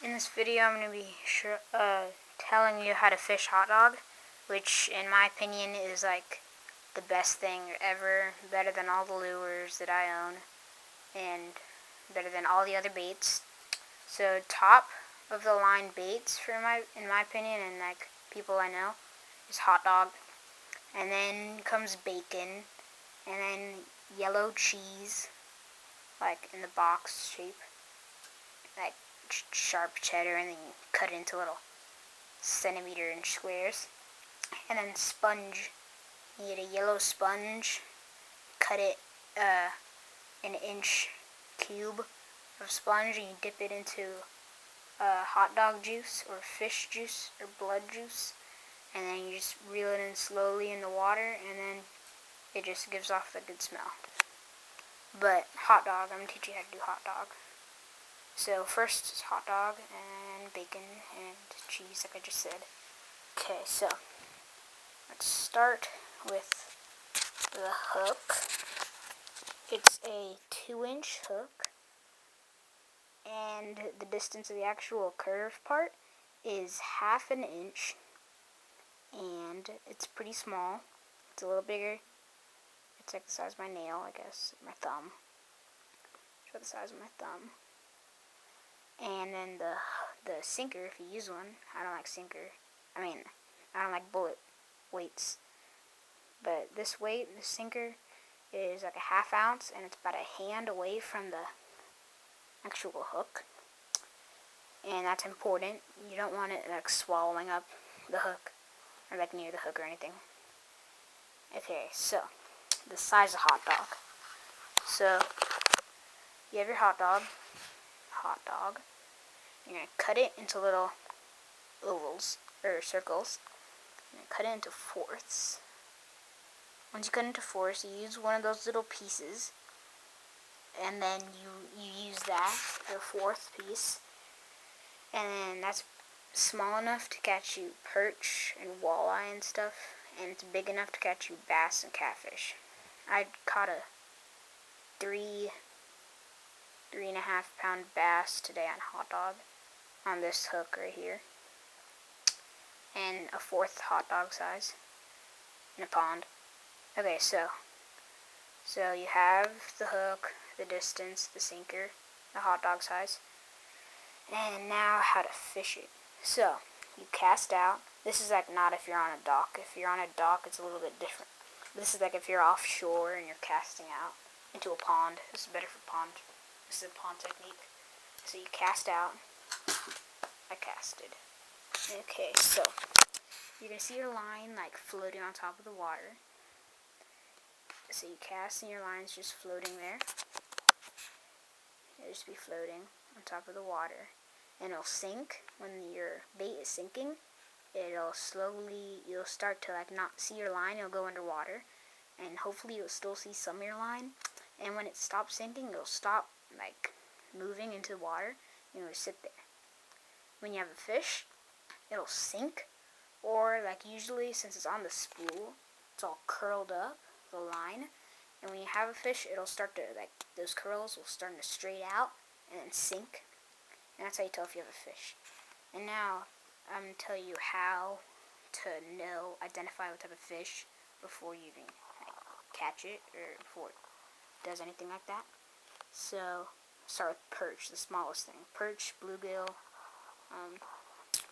In this video, I'm going to be telling you how to fish hot dog, which in my opinion is like the best thing ever, better than all the lures that I own, and better than all the other baits. So top of the line baits in my opinion, and like people I know, is hot dog, and then comes bacon, and then yellow cheese, like in the box shape, like sharp cheddar, and then you cut it into little centimeter-inch squares. And then sponge. You get a yellow sponge, cut it an inch cube of sponge, and you dip it into hot dog juice or fish juice or blood juice, and then you just reel it in slowly in the water, and then it just gives off the good smell. But hot dog, I'm going to teach you how to do hot dog. So first is hot dog and bacon and cheese, like I just said. Okay, so let's start with the hook. It's a 2-inch hook, and the distance of the actual curve part is 1/2 inch, and it's pretty small. It's a little bigger. It's like the size of my nail, I guess, my thumb. It's about the size of my thumb. And then the sinker, if you use one, I don't like sinker. I don't like bullet weights. But this weight, the sinker, is like a 1/2 ounce, and it's about a hand away from the actual hook. And that's important. You don't want it like swallowing up the hook, or like near the hook or anything. Okay, so the size of hot dog. So you have your hot dog. You're going to cut it into little ovals, or circles. You're going to cut it into fourths. Once you cut it into fourths, you use one of those little pieces, and then you use that, the fourth piece, and then that's small enough to catch you perch and walleye and stuff, and it's big enough to catch you bass and catfish. I caught a 3.5 pound bass today on hot dog on this hook right here, and a 1/4 hot dog size in a pond. Okay, so you have the hook, the distance, the sinker, the hot dog size, and now how to fish it. So you cast out. This is like not if you're on a dock. If you're on a dock, it's a little bit different. This is like if you're offshore and you're casting out into a pond. This is better for pond. This is a pond technique. So you cast out. I casted. Okay, so you're going to see your line like floating on top of the water. So you cast and your line's just floating there. It'll just be floating on top of the water. And it'll sink when your bait is sinking. You'll start to like not see your line. It'll go underwater. And hopefully you'll still see some of your line. And when it stops sinking, it'll stop like moving into the water. And it'll sit there. When you have a fish, it'll sink. Or like usually, since it's on the spool, it's all curled up, the line. And when you have a fish, it'll start to, like, those curls will start to straight out and then sink. And that's how you tell if you have a fish. And now, I'm going to tell you how to identify what type of fish before you even catch it, or before it does anything like that. So, start with perch, the smallest thing. Perch, bluegill,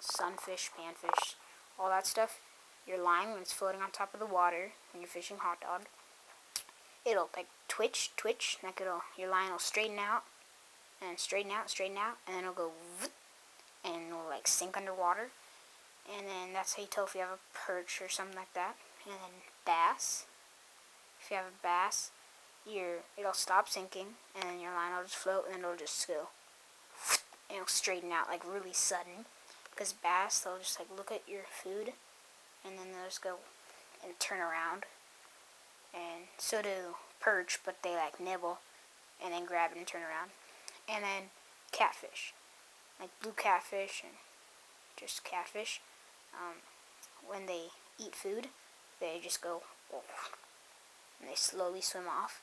sunfish, panfish, all that stuff. Your line, when it's floating on top of the water, when you're fishing hot dog, it'll like twitch, like your line will straighten out, and straighten out, and then it'll go, and it'll like sink underwater. And then that's how you tell if you have a perch or something like that. And then bass. If you have a bass, it'll stop sinking, and then your line will just float, and then it'll just go, and it'll straighten out like really sudden. Because bass, they'll just like look at your food, and then they'll just go and turn around. And so do perch, but they like nibble and then grab it and turn around. And then catfish, like blue catfish and just catfish. When they eat food, they just go, and they slowly swim off.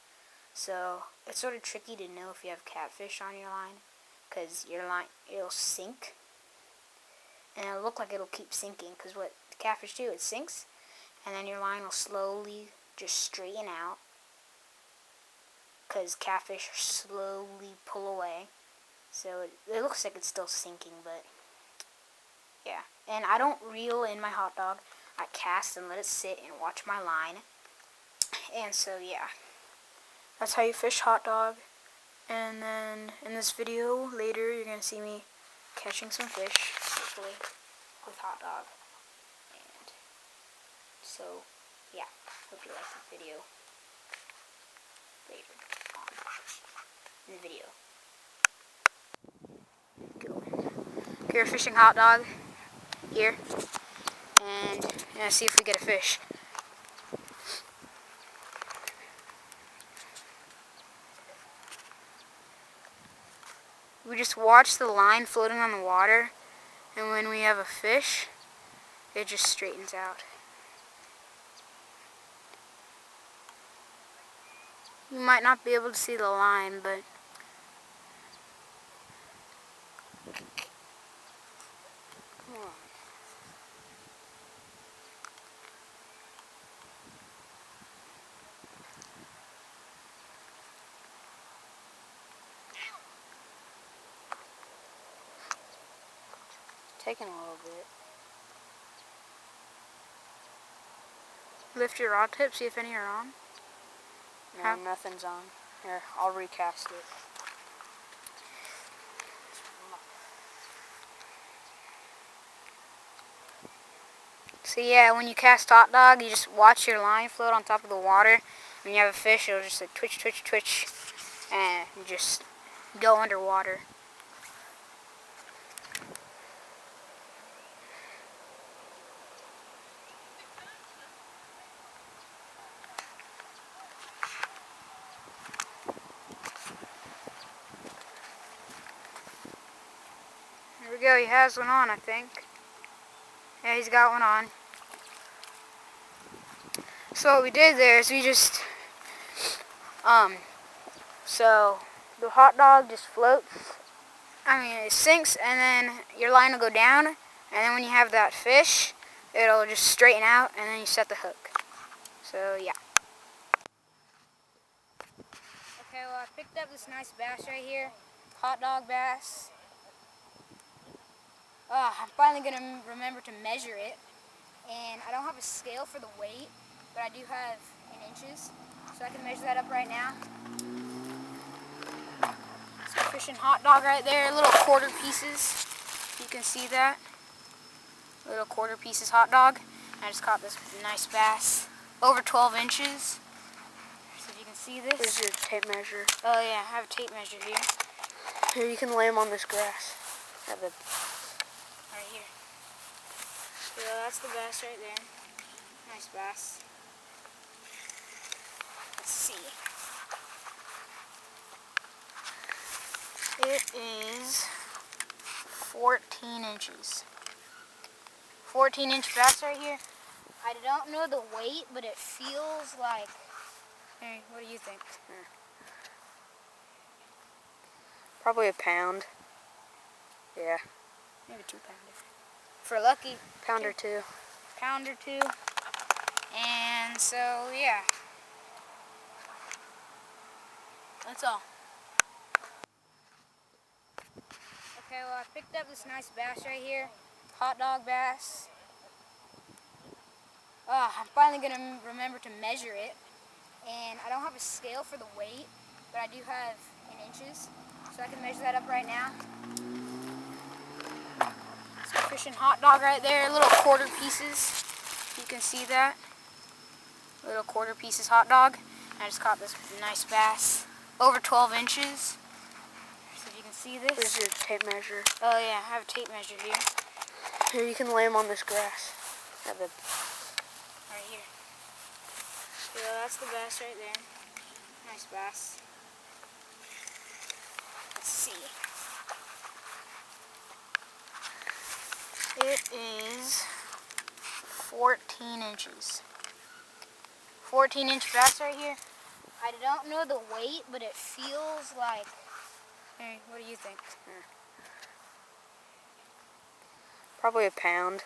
So it's sort of tricky to know if you have catfish on your line, because your line, it'll sink. And it'll look like it'll keep sinking, because what the catfish do, it sinks, and then your line will slowly just straighten out, because catfish slowly pull away. So it looks like it's still sinking, but yeah. And I don't reel in my hot dog. I cast and let it sit and watch my line. And so yeah, that's how you fish hot dog. And then in this video later, you're going to see me catching some fish, hopefully, with hot dog. And so, yeah, hope you like the video later on in the video. Okay, we're fishing hot dog here, and we're going to see if we get a fish. We just watch the line floating on the water, and when we have a fish, it just straightens out. You might not be able to see the line, but come on. Taking a little bit. Lift your rod tip, see if any are on. No, nothing's on. Here, I'll recast it. So yeah, when you cast hot dog, you just watch your line float on top of the water. When you have a fish, it'll just like twitch, twitch, twitch, and you just go underwater. There we go, he has one on, I think. Yeah, he's got one on. So what we did there is we just, so the hot dog just floats. It sinks, and then your line will go down, and then when you have that fish, it'll just straighten out, and then you set the hook. So yeah. Okay, well I picked up this nice bass right here, hot dog bass. I'm finally going to remember to measure it, and I don't have a scale for the weight, but I do have in inches, so I can measure that up right now. So fishing hot dog right there, little quarter pieces, you can see that, little quarter pieces hot dog. I just caught this nice bass, over 12 inches, so if you can see this. Here's your tape measure. Oh yeah, I have a tape measure here. Here, you can lay them on this grass. Have a right here. So that's the bass right there. Nice bass. Let's see. It is 14 inches. 14-inch bass right here. I don't know the weight, but it feels like... Hey, what do you think? probably a pound. Yeah. Maybe 2 pounder. For lucky. Pound or two. Pound or two. And so, yeah. That's all. Okay, well I picked up this nice bass right here. Hot dog bass. I'm finally going to remember to measure it. And I don't have a scale for the weight, but I do have in inches. So I can measure that up right now. So fishing hot dog right there, little quarter pieces. You can see that. Little quarter pieces hot dog. I just caught this nice bass, over 12 inches. So if you can see this. Here's your tape measure. Oh yeah, I have a tape measure here. Here, you can lay them on this grass. Have a right here. So that's the bass right there. Nice bass. Let's see. It is 14 inches. 14-inch bass right here. I don't know the weight, but it feels like... Hey, what do you think? Probably a pound.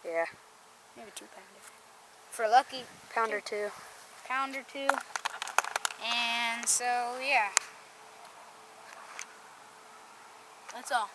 Yeah. Maybe 2 pounders. For Lucky, Pound or two. pound or 2. And so, yeah. That's all.